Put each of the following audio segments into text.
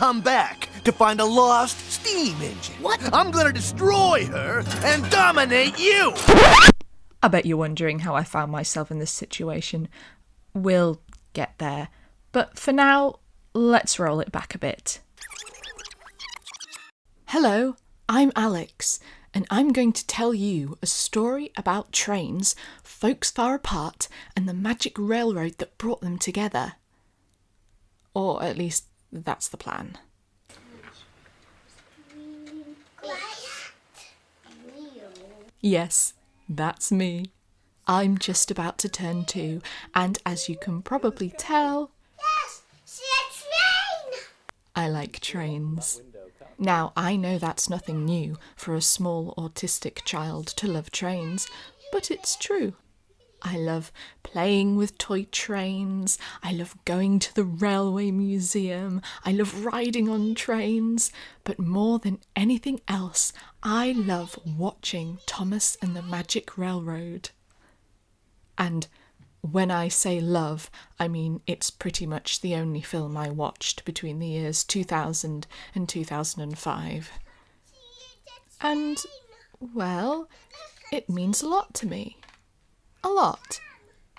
come back to find a lost steam engine. What? I'm gonna destroy her and dominate you! I bet you're wondering how I found myself in this situation. We'll get there. But for now, let's roll it back a bit. Hello, I'm Alex, and I'm going to tell you a story about trains, folks far apart, and the magic railroad that brought them together. Or at least, that's the plan. Yes, that's me. I'm just about to turn 2, and as you can probably tell... Yes, see a train! I like trains. Now, I know that's nothing new for a small autistic child to love trains, but it's true. I love playing with toy trains, I love going to the railway museum, I love riding on trains, but more than anything else, I love watching Thomas and the Magic Railroad. And when I say love, I mean it's pretty much the only film I watched between the years 2000 and 2005. And, well, it means a lot to me. A lot.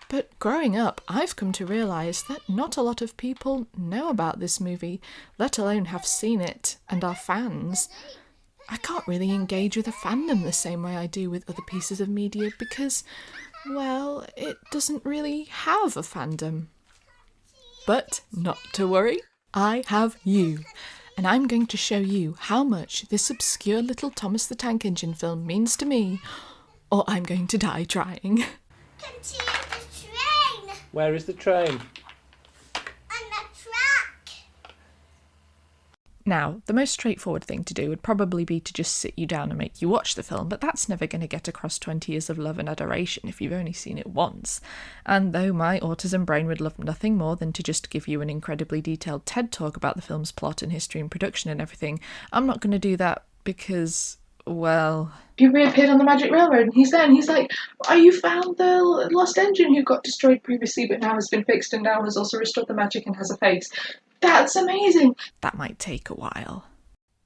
But growing up, I've come to realise that not a lot of people know about this movie, let alone have seen it and are fans. I can't really engage with a fandom the same way I do with other pieces of media because, well, it doesn't really have a fandom. But not to worry, I have you. And I'm going to show you how much this obscure little Thomas the Tank Engine film means to me, or I'm going to die trying. Can see the train Where is the train? on the track. Now, the most straightforward thing to do would probably be to just sit you down and make you watch the film, but that's never going to get across 20 years of love and adoration if you've only seen it once. And though my autism brain would love nothing more than to just give you an incredibly detailed TED talk about the film's plot and history and production and everything, I'm not going to do that because, well... He reappeared on the Magic Railroad and he's there and he's like, oh, you found the lost engine who got destroyed previously but now has been fixed and now has also restored the magic and has a face. That's amazing. That might take a while.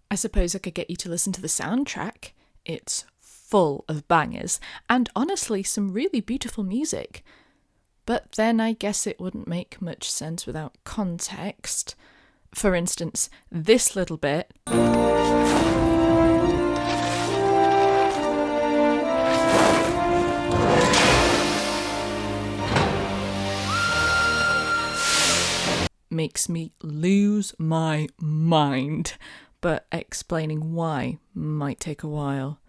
I suppose I could get you to listen to the soundtrack. It's full of bangers and honestly some really beautiful music. But then I guess it wouldn't make much sense without context. For instance, this little bit... makes me lose my mind, but explaining why might take a while.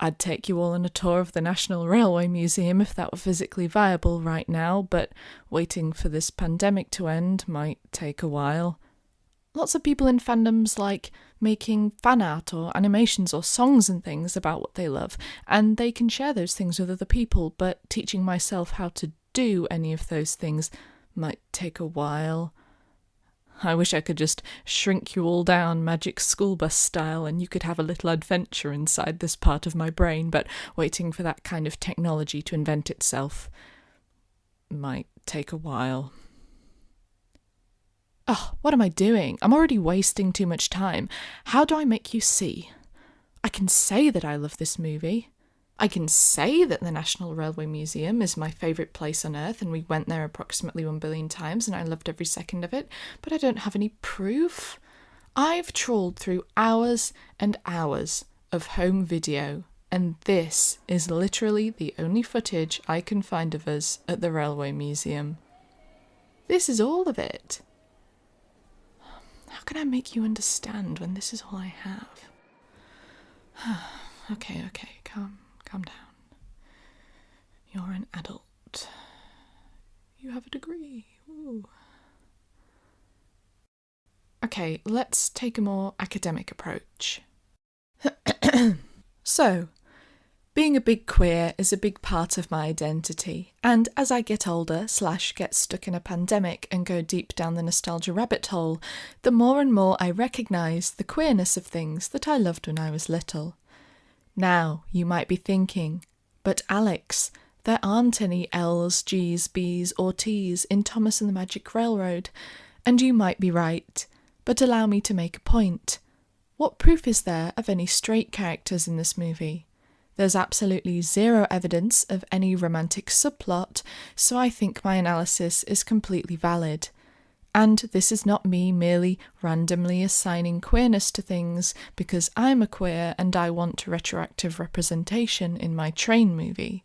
I'd take you all on a tour of the National Railway Museum if that were physically viable right now, but waiting for this pandemic to end might take a while. Lots of people in fandoms like making fan art or animations or songs and things about what they love, and they can share those things with other people, but teaching myself how to do any of those things might take a while. I wish I could just shrink you all down Magic School Bus style and you could have a little adventure inside this part of my brain, but waiting for that kind of technology to invent itself might take a while. Oh, what am I doing? I'm already wasting too much time. How do I make you see? I can say that I love this movie. I can say that the National Railway Museum is my favourite place on earth and we went there approximately 1 billion times and I loved every second of it, but I don't have any proof. I've trawled through hours and hours of home video and this is literally the only footage I can find of us at the Railway Museum. This is all of it. How can I make you understand when this is all I have? Okay, calm down. You're an adult. You have a degree. Ooh. Okay, let's take a more academic approach. So, being a big queer is a big part of my identity, and as I get older / get stuck in a pandemic and go deep down the nostalgia rabbit hole, the more and more I recognise the queerness of things that I loved when I was little. Now, you might be thinking, but Alex, there aren't any L's, G's, B's or T's in Thomas and the Magic Railroad, and you might be right, but allow me to make a point. What proof is there of any straight characters in this movie? There's absolutely zero evidence of any romantic subplot, so I think my analysis is completely valid. And this is not me merely randomly assigning queerness to things because I'm a queer and I want retroactive representation in my Train movie.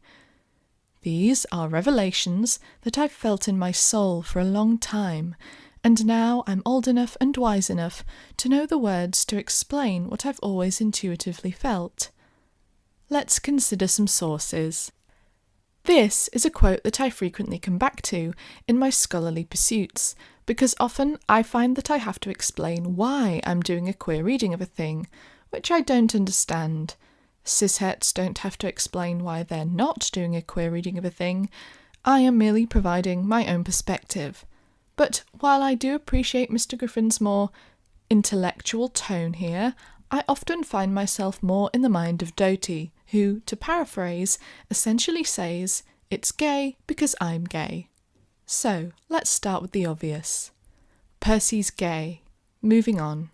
These are revelations that I've felt in my soul for a long time, and now I'm old enough and wise enough to know the words to explain what I've always intuitively felt. Let's consider some sources. This is a quote that I frequently come back to in my scholarly pursuits, because often I find that I have to explain why I'm doing a queer reading of a thing, which I don't understand. Cishets don't have to explain why they're not doing a queer reading of a thing. I am merely providing my own perspective. But while I do appreciate Mr. Griffin's more intellectual tone here, I often find myself more in the mind of Doty, who, to paraphrase, essentially says, "It's gay because I'm gay." So, let's start with the obvious. Percy's gay. Moving on.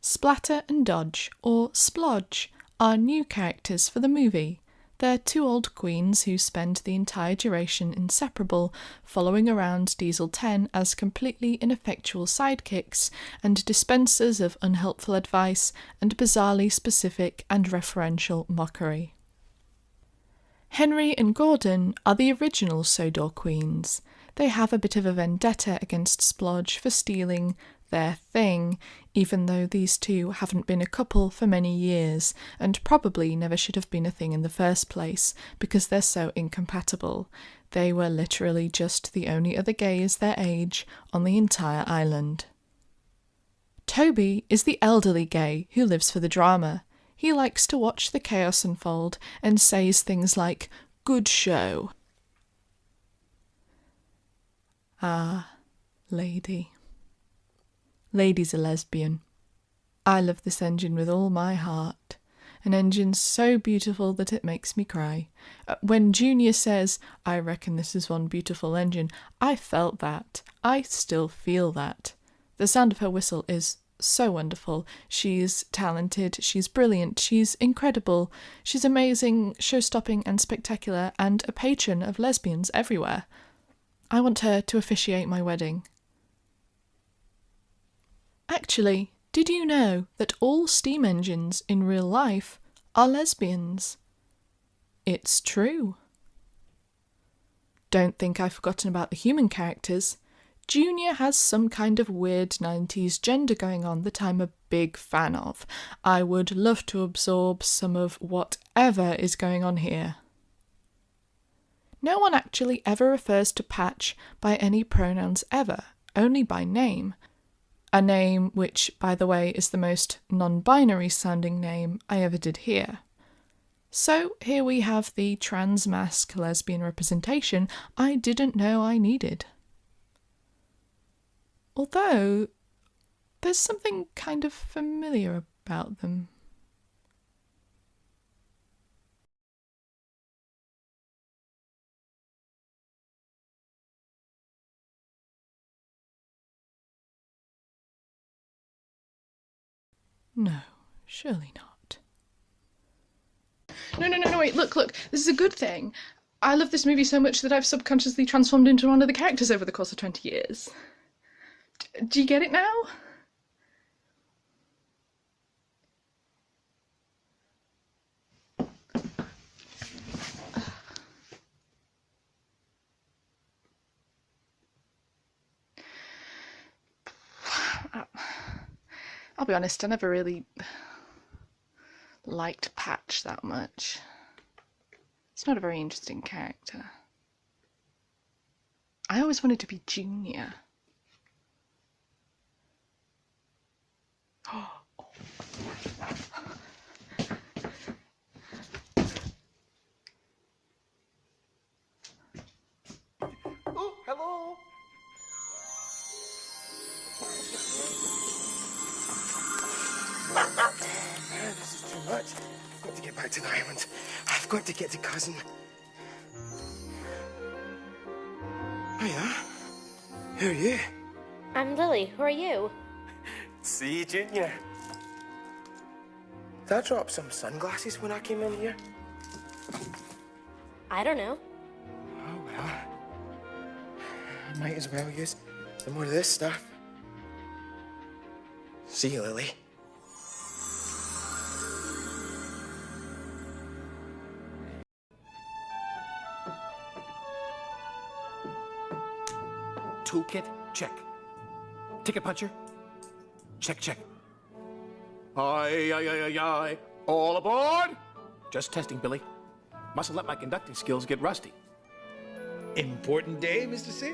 Splatter and Dodge, or Splodge, are new characters for the movie. They're two old queens who spend the entire duration inseparable, following around Diesel 10 as completely ineffectual sidekicks and dispensers of unhelpful advice and bizarrely specific and referential mockery. Henry and Gordon are the original Sodor queens. They have a bit of a vendetta against Splodge for stealing their thing, even though these two haven't been a couple for many years, and probably never should have been a thing in the first place, because they're so incompatible. They were literally just the only other gays their age on the entire island. Toby is the elderly gay who lives for the drama. He likes to watch the chaos unfold and says things like, "Good show." Ah, lady. Lady's a lesbian. I love this engine with all my heart. An engine so beautiful that it makes me cry. When Junior says, "I reckon this is one beautiful engine," I felt that. I still feel that. The sound of her whistle is so wonderful. She's talented, she's brilliant, she's incredible, she's amazing, show-stopping and spectacular, and a patron of lesbians everywhere. I want her to officiate my wedding. Actually, did you know that all steam engines in real life are lesbians? It's true. Don't think I've forgotten about the human characters. Junior has some kind of weird 90s gender going on that I'm a big fan of. I would love to absorb some of whatever is going on here. No one actually ever refers to Patch by any pronouns ever, only by name. A name which, by the way, is the most non-binary sounding name I ever did hear. So here we have the trans-masc lesbian representation I didn't know I needed. Although, there's something kind of familiar about them. No, surely not. No, wait, look, this is a good thing. I love this movie so much that I've subconsciously transformed into one of the characters over the course of 20 years. Do you get it now? I'll be honest, I never really liked Patch that much. It's not a very interesting character. I always wanted to be Junior. Oh. Oh, hello. This is too much. I've got to get back to the island. I've got to get to Cousin. Hiya. Who are you? I'm Lily. Who are you? See, Junior. Did I drop some sunglasses when I came in here? I don't know. Oh, well. I might as well use some more of this stuff. See you, Lily. Toolkit, check. Ticket puncher, check, check. Aye, aye, aye, aye, aye. All aboard! Just testing, Billy. Mustn't let my conducting skills get rusty. Important day, Mr. C?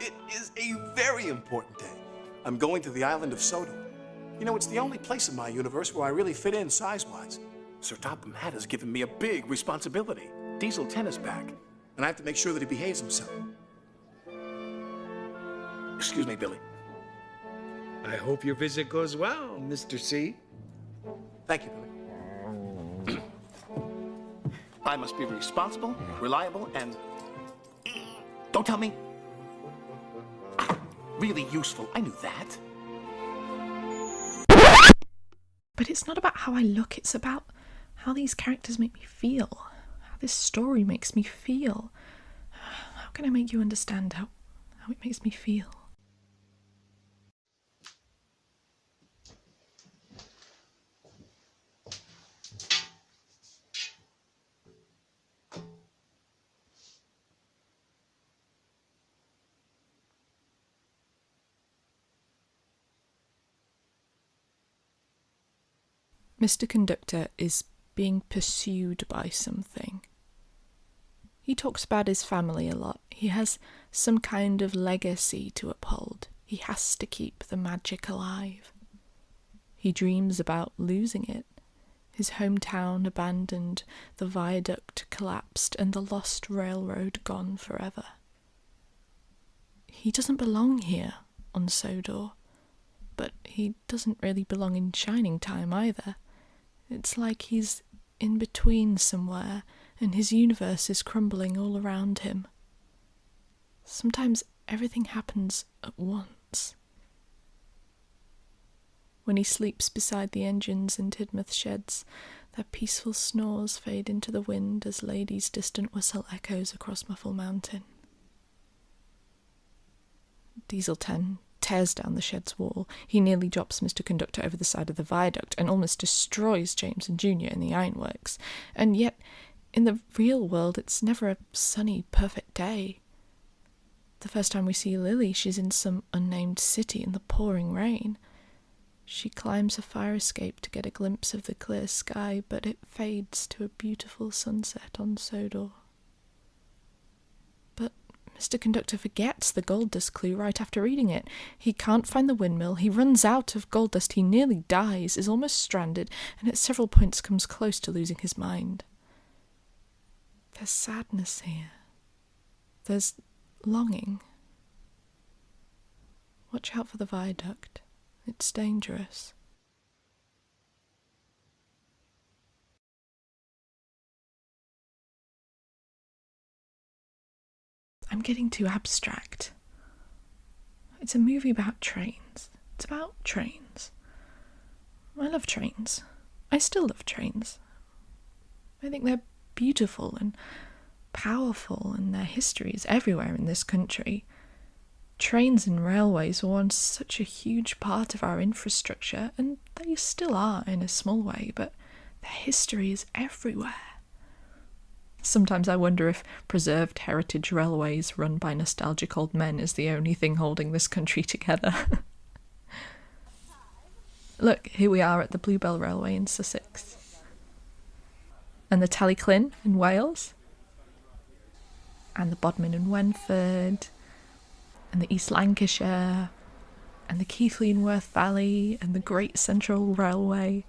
It is a very important day. I'm going to the island of Sodor. You know, it's the only place in my universe where I really fit in size-wise. Sir Topham Hatt has given me a big responsibility. Diesel 10 is back, and I have to make sure that he behaves himself. Excuse me, Billy. I hope your visit goes well, Mr. C. Thank you, Billy. I must be responsible, reliable, and... Don't tell me. Really useful. I knew that. But it's not about how I look, it's about how these characters make me feel. How this story makes me feel. How can I make you understand how it makes me feel? Mr. Conductor is being pursued by something. He talks about his family a lot. He has some kind of legacy to uphold. He has to keep the magic alive. He dreams about losing it. His hometown abandoned, the viaduct collapsed, and the lost railroad gone forever. He doesn't belong here on Sodor, but he doesn't really belong in Shining Time either. It's like he's in between somewhere, and his universe is crumbling all around him. Sometimes everything happens at once. When he sleeps beside the engines in Tidmouth sheds, their peaceful snores fade into the wind as Lady's distant whistle echoes across Muffle Mountain. Diesel 10 tears down the shed's wall. He nearly drops Mr. Conductor over the side of the viaduct and almost destroys James and Junior in the ironworks. And yet, in the real world, it's never a sunny, perfect day. The first time we see Lily, she's in some unnamed city in the pouring rain. She climbs a fire escape to get a glimpse of the clear sky, but it fades to a beautiful sunset on Sodor. But Mr. Conductor forgets the gold dust clue right after reading it. He can't find the windmill, he runs out of gold dust, he nearly dies, is almost stranded, and at several points comes close to losing his mind. There's sadness here. There's longing. Watch out for the viaduct. It's dangerous. I'm getting too abstract. It's a movie about trains. It's about trains. I love trains. I still love trains. I think they're beautiful and powerful, and their history is everywhere in this country. Trains and railways were once such a huge part of our infrastructure, and they still are in a small way, but their history is everywhere. Sometimes I wonder if preserved heritage railways run by nostalgic old men is the only thing holding this country together. Look, here we are at the Bluebell Railway in Sussex. And the Tallyclyn in Wales. And the Bodmin in Wenford. And the East Lancashire. And the Keighley and Worth Valley. And the Great Central Railway.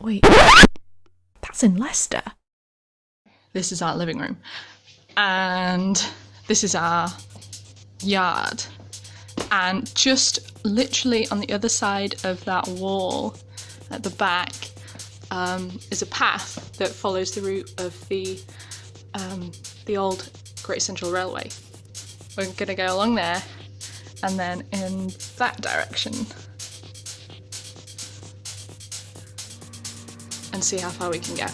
Wait... That's in Leicester. This is our living room. And this is our yard. And just literally on the other side of that wall at the back is a path that follows the route of the old Great Central Railway. we're gonna go along there and then in that direction and see how far we can get.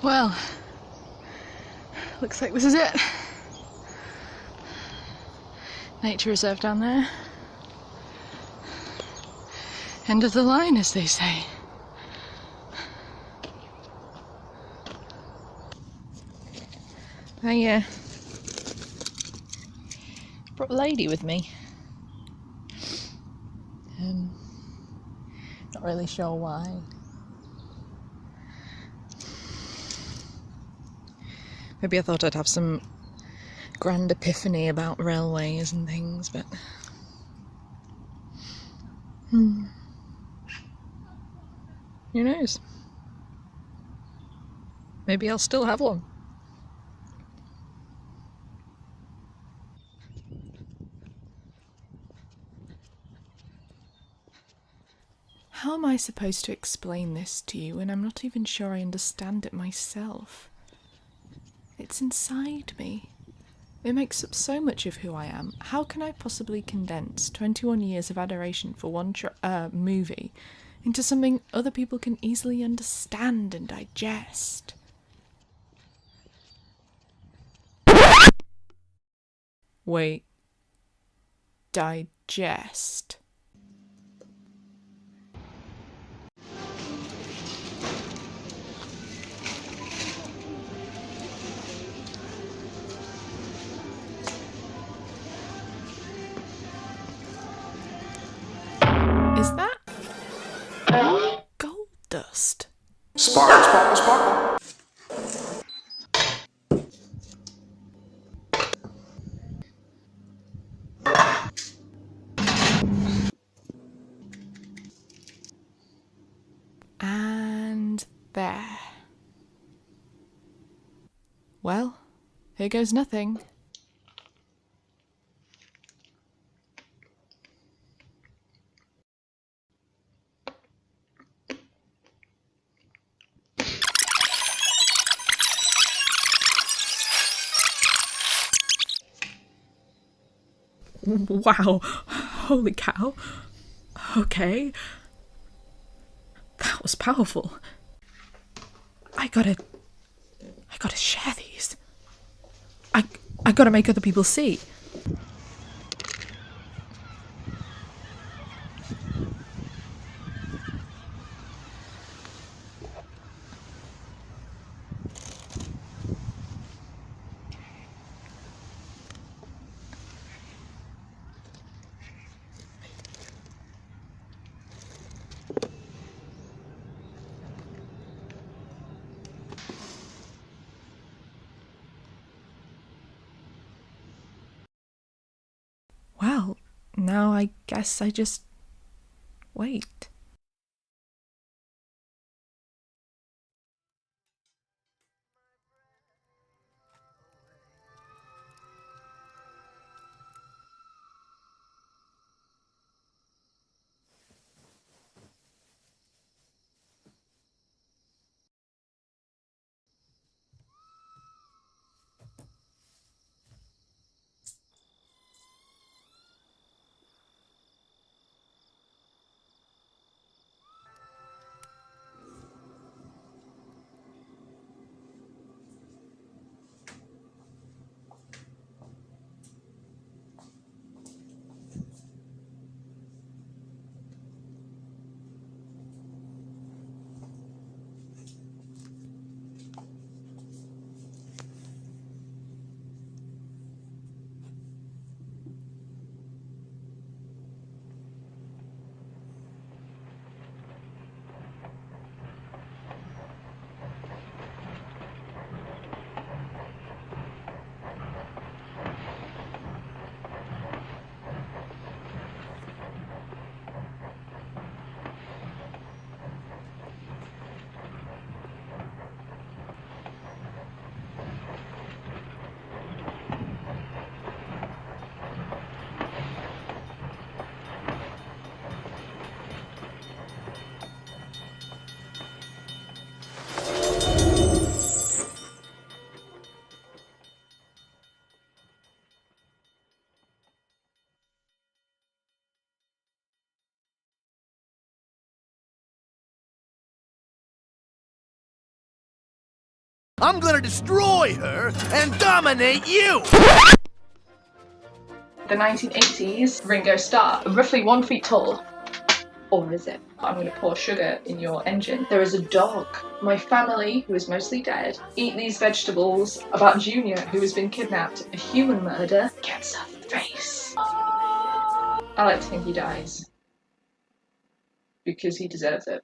Well, looks like this is it. Nature reserve down there. End of the line, as they say. I brought a lady with me. Not really sure why. Maybe I thought I'd have some grand epiphany about railways and things, but... who knows? Maybe I'll still have one. How am I supposed to explain this to you when I'm not even sure I understand it myself? It's inside me. It makes up so much of who I am. How can I possibly condense 21 years of adoration for one movie into something other people can easily understand and digest? Wait. Digest? Is that gold dust? Sparkle, sparkle, sparkle. And there. Well, here goes nothing. Wow, holy cow. Okay. That was powerful. I gotta share these. I gotta make other people see. Well, now I guess I just wait. I'm gonna destroy her and dominate you! The 1980s Ringo Starr, roughly 1 feet tall. Or is it? I'm going to pour sugar in your engine. There is a dog. My family, who is mostly dead, eat these vegetables. About Junior, who has been kidnapped. A human murder gets a face. I like to think he dies. Because he deserves it.